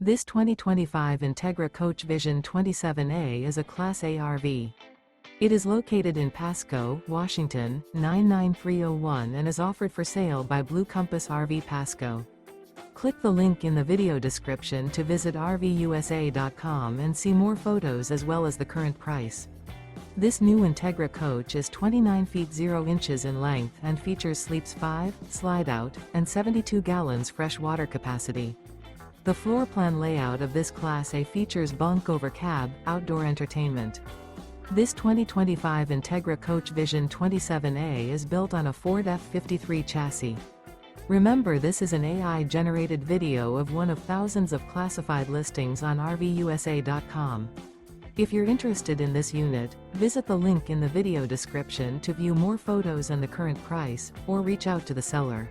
This 2025 Entegra Coach Vision 27A is a Class A RV. It is located in Pasco, Washington, 99301 and is offered for sale by Blue Compass RV Pasco. Click the link in the video description to visit RVUSA.com and see more photos as well as the current price. This new Entegra coach is 29 feet 0 inches in length and features sleeps 5, slide-out, and 72 gallons fresh water capacity. The floor plan layout of this Class A features Bunk Over Cab, outdoor entertainment. This 2025 Entegra Coach Vision 27A is built on a Ford F53 chassis. Remember, this is an AI-generated video of one of thousands of classified listings on RVUSA.com. If you're interested in this unit, visit the link in the video description to view more photos and the current price, or reach out to the seller.